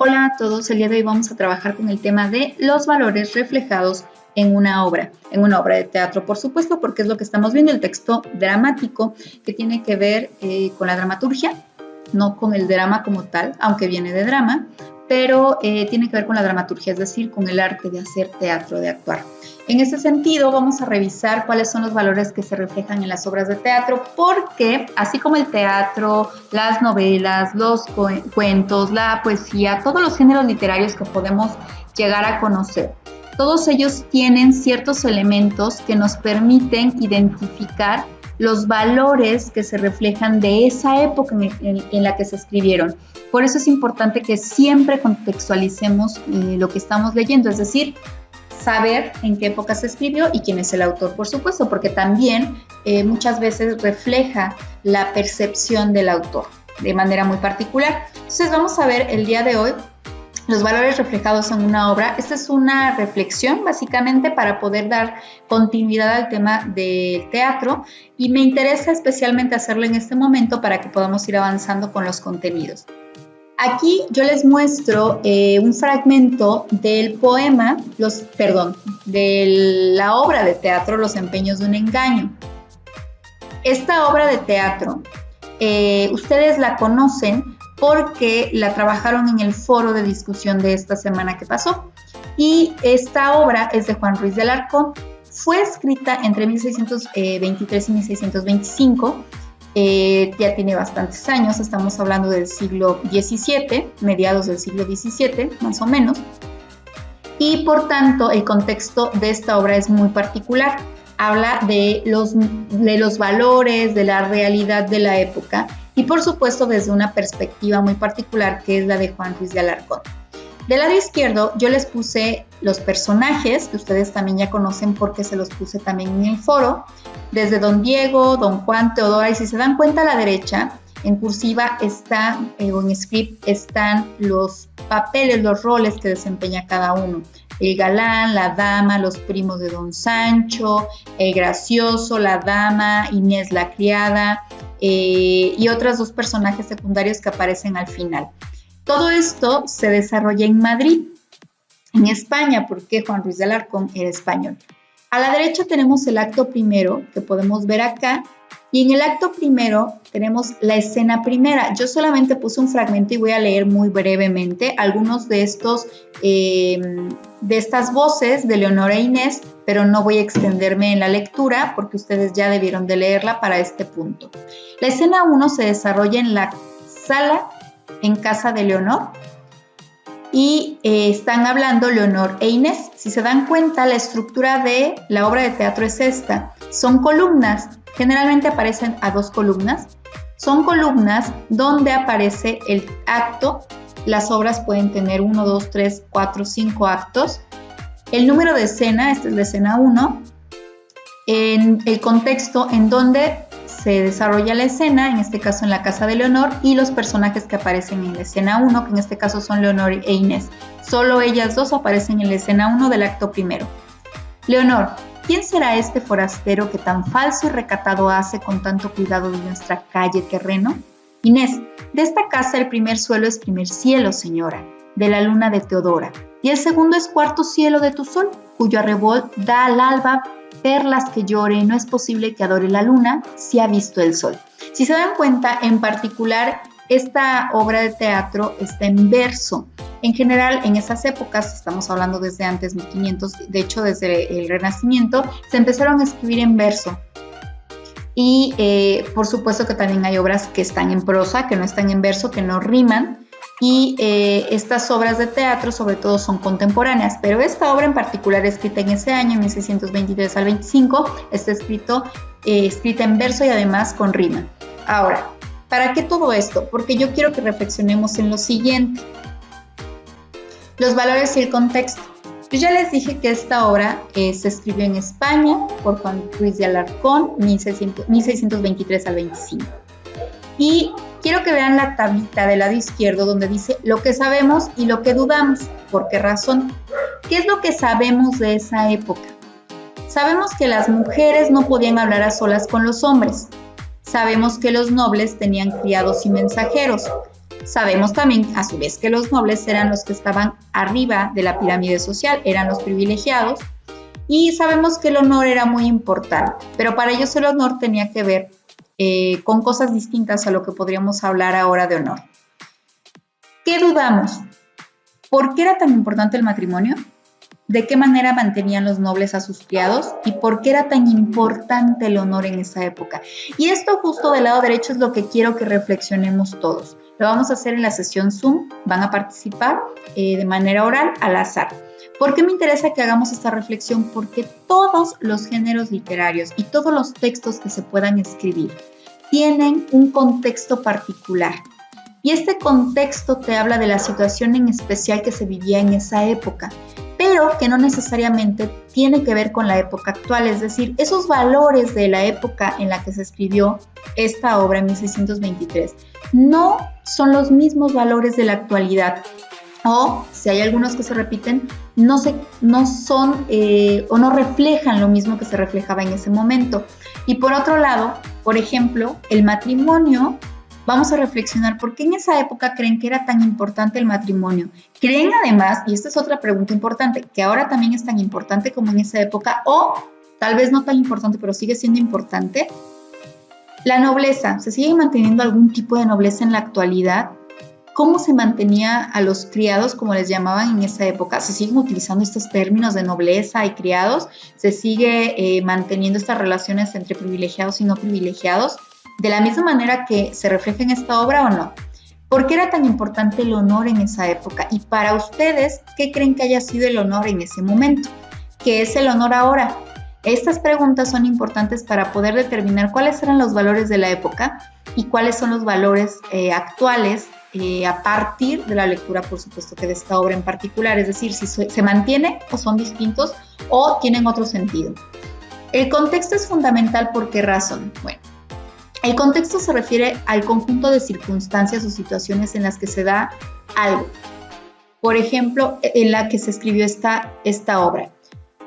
Hola a todos, el día de hoy vamos a trabajar con el tema de los valores reflejados en una obra de teatro, por supuesto, porque es lo que estamos viendo, el texto dramático que tiene que ver con la dramaturgia, no con el drama como tal, aunque viene de drama, pero tiene que ver con la dramaturgia, es decir, con el arte de hacer teatro, de actuar. En ese sentido, vamos a revisar cuáles son los valores que se reflejan en las obras de teatro, porque así como el teatro, las novelas, los cuentos, la poesía, todos los géneros literarios que podemos llegar a conocer, todos ellos tienen ciertos elementos que nos permiten identificar los valores que se reflejan de esa época en la que se escribieron. Por eso es importante que siempre contextualicemos lo que estamos leyendo, es decir, saber en qué época se escribió y quién es el autor, por supuesto, porque también muchas veces refleja la percepción del autor de manera muy particular. Entonces vamos a ver el día de hoy los valores reflejados en una obra. Esta es una reflexión básicamente para poder dar continuidad al tema del teatro y me interesa especialmente hacerlo en este momento para que podamos ir avanzando con los contenidos. Aquí yo les muestro un fragmento del poema, de la obra de teatro Los empeños de un engaño. Esta obra de teatro, ustedes la conocen porque la trabajaron en el foro de discusión de esta semana que pasó. Y esta obra es de Juan Ruiz de Alarcón. Fue escrita entre 1623 y 1625. Ya tiene bastantes años, estamos hablando del siglo XVII, mediados del siglo XVII, más o menos. Y por tanto, el contexto de esta obra es muy particular. Habla de los valores, de la realidad de la época y por supuesto desde una perspectiva muy particular que es la de Juan Ruiz de Alarcón. Del lado izquierdo yo les puse los personajes que ustedes también ya conocen porque se los puse también en el foro, desde Don Diego, Don Juan, Teodora, y si se dan cuenta a la derecha, en cursiva o en script están los papeles, los roles que desempeña cada uno. El galán, la dama, los primos de Don Sancho, el gracioso, la dama, Inés la criada y otros dos personajes secundarios que aparecen al final. Todo esto se desarrolla en Madrid, en España, porque Juan Ruiz de Alarcón era español. A la derecha tenemos el acto primero, que podemos ver acá, y en el acto primero tenemos la escena primera. Yo solamente puse un fragmento y voy a leer muy brevemente algunos de estas voces de Leonor e Inés, pero no voy a extenderme en la lectura porque ustedes ya debieron de leerla para este punto. La escena 1 se desarrolla en la sala en casa de Leonor y están hablando Leonor e Inés. Si se dan cuenta, la estructura de la obra de teatro es esta. Son columnas, generalmente aparecen a dos columnas. Son columnas donde aparece el acto. Las obras pueden tener 1, 2, 3, 4, 5 actos. El número de escena, esta es la escena 1. En el contexto en donde se desarrolla la escena, en este caso en la casa de Leonor, y los personajes que aparecen en la escena 1, que en este caso son Leonor e Inés. Solo ellas dos aparecen en la escena 1 del acto primero. Leonor: ¿quién será este forastero que tan falso y recatado hace con tanto cuidado de nuestra calle terreno? Inés: de esta casa el primer suelo es primer cielo, señora, de la luna de Teodora, y el segundo es cuarto cielo de tu sol, cuyo arrebol da al alba perlas que llore, no es posible que adore la luna si ha visto el sol. Si se dan cuenta, en particular, esta obra de teatro está en verso. En general, en esas épocas, estamos hablando desde antes, 1500, de hecho desde el Renacimiento, se empezaron a escribir en verso. Y por supuesto que también hay obras que están en prosa, que no están en verso, que no riman. Y estas obras de teatro sobre todo son contemporáneas, pero esta obra en particular escrita en ese año, 1623 al 25, está escrita en verso y además con rima. Ahora, ¿para qué todo esto? Porque yo quiero que reflexionemos en lo siguiente: los valores y el contexto. Yo ya les dije que esta obra se escribió en España por Juan Ruiz de Alarcón, 1623 al 25. Y quiero que vean la tablita del lado izquierdo donde dice lo que sabemos y lo que dudamos. ¿Por qué razón? ¿Qué es lo que sabemos de esa época? Sabemos que las mujeres no podían hablar a solas con los hombres. Sabemos que los nobles tenían criados y mensajeros. Sabemos también, a su vez, que los nobles eran los que estaban arriba de la pirámide social, eran los privilegiados, y sabemos que el honor era muy importante, pero para ellos el honor tenía que ver con cosas distintas a lo que podríamos hablar ahora de honor. ¿Qué dudamos? ¿Por qué era tan importante el matrimonio? ¿De qué manera mantenían los nobles a sus criados? ¿Y por qué era tan importante el honor en esa época? Y esto justo del lado derecho es lo que quiero que reflexionemos todos. Lo vamos a hacer en la sesión Zoom, van a participar de manera oral al azar. ¿Por qué me interesa que hagamos esta reflexión? Porque todos los géneros literarios y todos los textos que se puedan escribir tienen un contexto particular. Y este contexto te habla de la situación en especial que se vivía en esa época, pero que no necesariamente tiene que ver con la época actual, es decir, esos valores de la época en la que se escribió esta obra en 1623 no son los mismos valores de la actualidad, o si hay algunos que se repiten, no son o no reflejan lo mismo que se reflejaba en ese momento. Y por otro lado, por ejemplo, el matrimonio. Vamos a reflexionar por qué en esa época creen que era tan importante el matrimonio. Creen además, y esta es otra pregunta importante, que ahora también es tan importante como en esa época, o tal vez no tan importante, pero sigue siendo importante. La nobleza, ¿se sigue manteniendo algún tipo de nobleza en la actualidad? ¿Cómo se mantenía a los criados, como les llamaban en esa época? ¿Se siguen utilizando estos términos de nobleza y criados? ¿Se sigue manteniendo estas relaciones entre privilegiados y no privilegiados? ¿De la misma manera que se refleja en esta obra o no? ¿Por qué era tan importante el honor en esa época? Y para ustedes, ¿qué creen que haya sido el honor en ese momento? ¿Qué es el honor ahora? Estas preguntas son importantes para poder determinar cuáles eran los valores de la época y cuáles son los valores actuales a partir de la lectura, por supuesto, que de esta obra en particular. Es decir, si se mantiene o son distintos o tienen otro sentido. El contexto es fundamental. ¿Por qué razón? Bueno, el contexto se refiere al conjunto de circunstancias o situaciones en las que se da algo. Por ejemplo, en la que se escribió esta obra.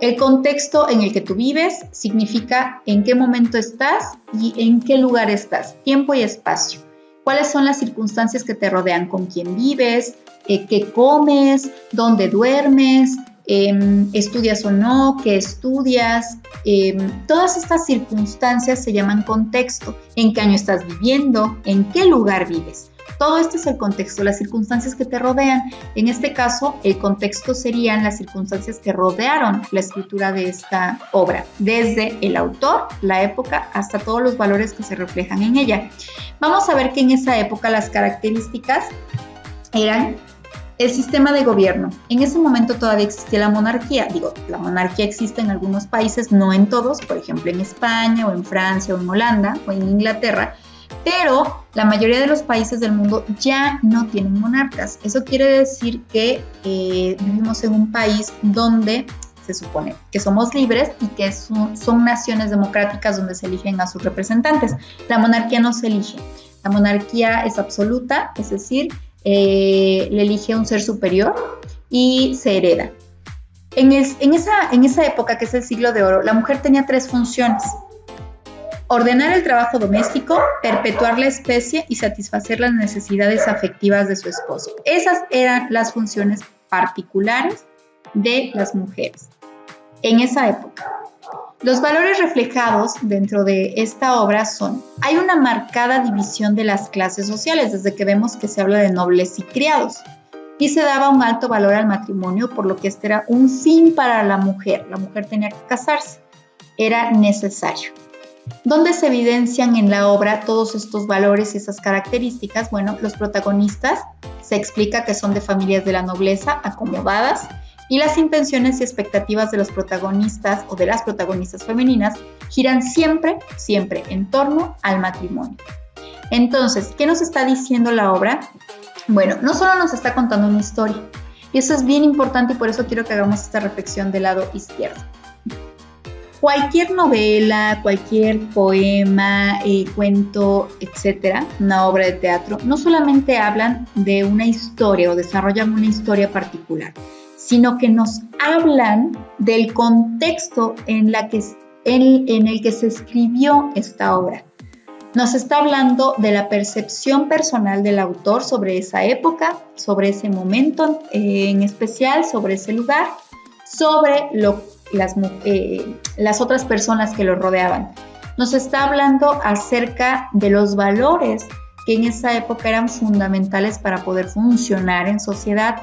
El contexto en el que tú vives significa en qué momento estás y en qué lugar estás, tiempo y espacio. ¿Cuáles son las circunstancias que te rodean? ¿Con quién vives? ¿Qué comes? ¿Dónde duermes? ¿Estudias o no? ¿Qué estudias? Todas estas circunstancias se llaman contexto. ¿En qué año estás viviendo? ¿En qué lugar vives? Todo esto es el contexto, las circunstancias que te rodean. En este caso, el contexto serían las circunstancias que rodearon la escritura de esta obra, desde el autor, la época, hasta todos los valores que se reflejan en ella. Vamos a ver que en esa época las características eran el sistema de gobierno. En ese momento todavía existía la monarquía. La monarquía existe en algunos países, no en todos, por ejemplo en España o en Francia o en Holanda o en Inglaterra, pero la mayoría de los países del mundo ya no tienen monarcas. Eso quiere decir que vivimos en un país donde se supone que somos libres y que son naciones democráticas donde se eligen a sus representantes. La monarquía no se elige. La monarquía es absoluta, es decir, le elige un ser superior y se hereda. En esa época, que es el siglo de oro, la mujer tenía 3 funciones: ordenar el trabajo doméstico, perpetuar la especie y satisfacer las necesidades afectivas de su esposo. Esas eran las funciones particulares de las mujeres en esa época. Los valores reflejados dentro de esta obra son: hay una marcada división de las clases sociales, desde que vemos que se habla de nobles y criados, y se daba un alto valor al matrimonio, por lo que este era un fin para la mujer. La mujer tenía que casarse, era necesario. ¿Dónde se evidencian en la obra todos estos valores y esas características? Bueno, los protagonistas se explica que son de familias de la nobleza acomodadas, y las intenciones y expectativas de los protagonistas o de las protagonistas femeninas giran siempre en torno al matrimonio. Entonces, ¿qué nos está diciendo la obra? Bueno, no solo nos está contando una historia, y eso es bien importante, y por eso quiero que hagamos esta reflexión del lado izquierdo. Cualquier novela, cualquier poema, cuento, etcétera, una obra de teatro, no solamente hablan de una historia o desarrollan una historia particular, sino que nos hablan del contexto en el que se escribió esta obra. Nos está hablando de la percepción personal del autor sobre esa época, sobre ese momento en especial, sobre ese lugar, sobre las otras personas que lo rodeaban. Nos está hablando acerca de los valores que en esa época eran fundamentales para poder funcionar en sociedad.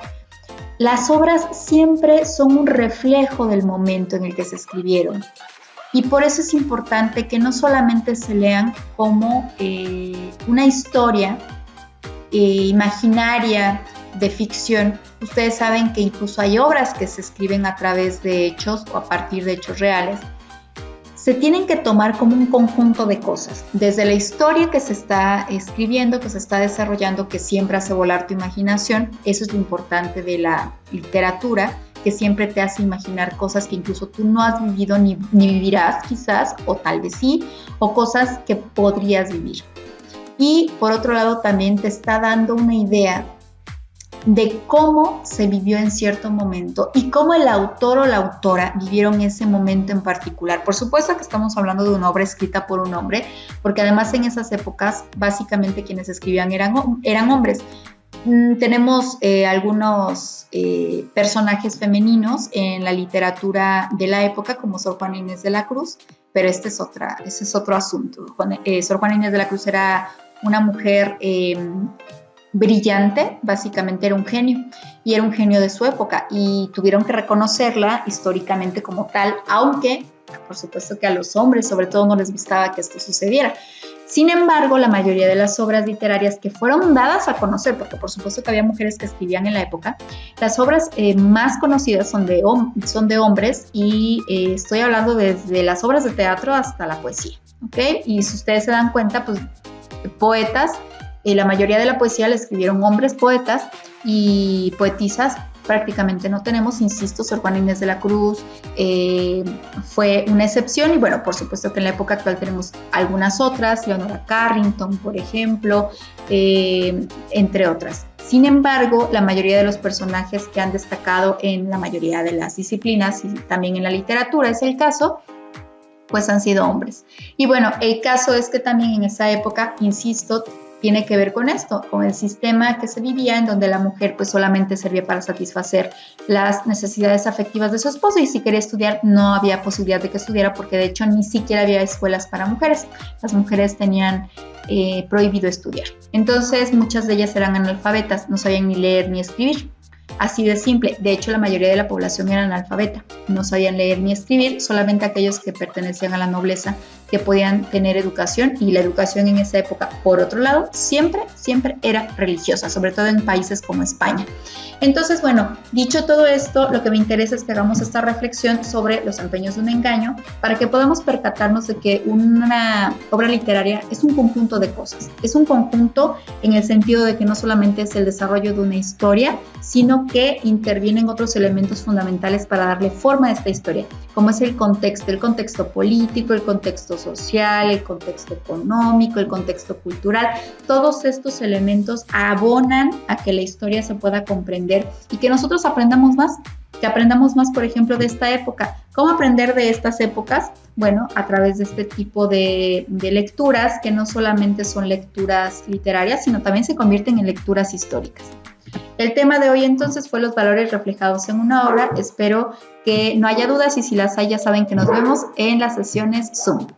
Las obras siempre son un reflejo del momento en el que se escribieron. Y por eso es importante que no solamente se lean como una historia imaginaria de ficción. Ustedes saben que incluso hay obras que se escriben a través de hechos o a partir de hechos reales. Se tienen que tomar como un conjunto de cosas, desde la historia que se está escribiendo, que se está desarrollando, que siempre hace volar tu imaginación. Eso es lo importante de la literatura, que siempre te hace imaginar cosas que incluso tú no has vivido ni vivirás quizás, o tal vez sí, o cosas que podrías vivir. Y por otro lado también te está dando una idea de cómo se vivió en cierto momento y cómo el autor o la autora vivieron ese momento en particular. Por supuesto que estamos hablando de una obra escrita por un hombre, porque además en esas épocas básicamente quienes escribían eran hombres. Tenemos algunos personajes femeninos en la literatura de la época, como Sor Juana Inés de la Cruz, pero ese es otro asunto. Sor Juana Inés de la Cruz era una mujer brillante, básicamente era un genio, y era un genio de su época, y tuvieron que reconocerla históricamente como tal, aunque por supuesto que a los hombres sobre todo no les gustaba que esto sucediera. Sin embargo, la mayoría de las obras literarias que fueron dadas a conocer, porque por supuesto que había mujeres que escribían en la época, las obras más conocidas son de hombres, y estoy hablando desde las obras de teatro hasta la poesía, ¿ok? Y si ustedes se dan cuenta, pues poetas, la mayoría de la poesía la escribieron hombres poetas, y poetisas prácticamente no tenemos. Insisto, Sor Juana Inés de la Cruz fue una excepción, y bueno, por supuesto que en la época actual tenemos algunas otras, Leonora Carrington, por ejemplo, entre otras. Sin embargo, la mayoría de los personajes que han destacado en la mayoría de las disciplinas y también en la literatura es el caso, pues han sido hombres. Y bueno, el caso es que también en esa época, insisto, tiene que ver con esto, con el sistema que se vivía, en donde la mujer pues solamente servía para satisfacer las necesidades afectivas de su esposo, y si quería estudiar no había posibilidad de que estudiara, porque de hecho ni siquiera había escuelas para mujeres. Las mujeres tenían prohibido estudiar. Entonces muchas de ellas eran analfabetas, no sabían ni leer ni escribir. Así de simple. De hecho, la mayoría de la población era analfabeta, no sabían leer ni escribir, solamente aquellos que pertenecían a la nobleza que podían tener educación, y la educación en esa época, por otro lado, siempre era religiosa, sobre todo en países como España. Entonces, bueno, dicho todo esto, lo que me interesa es que hagamos esta reflexión sobre los empeños de un engaño, para que podamos percatarnos de que una obra literaria es un conjunto de cosas. Es un conjunto en el sentido de que no solamente es el desarrollo de una historia, sino que intervienen otros elementos fundamentales para darle forma a esta historia, como es el contexto político, el contexto social, el contexto económico, el contexto cultural. Todos estos elementos abonan a que la historia se pueda comprender y que nosotros aprendamos más, por ejemplo, de esta época. ¿Cómo aprender de estas épocas? Bueno, a través de este tipo de lecturas, que no solamente son lecturas literarias, sino también se convierten en lecturas históricas. El tema de hoy entonces fue los valores reflejados en una obra. Espero que no haya dudas, y si las hay ya saben que nos vemos en las sesiones Zoom.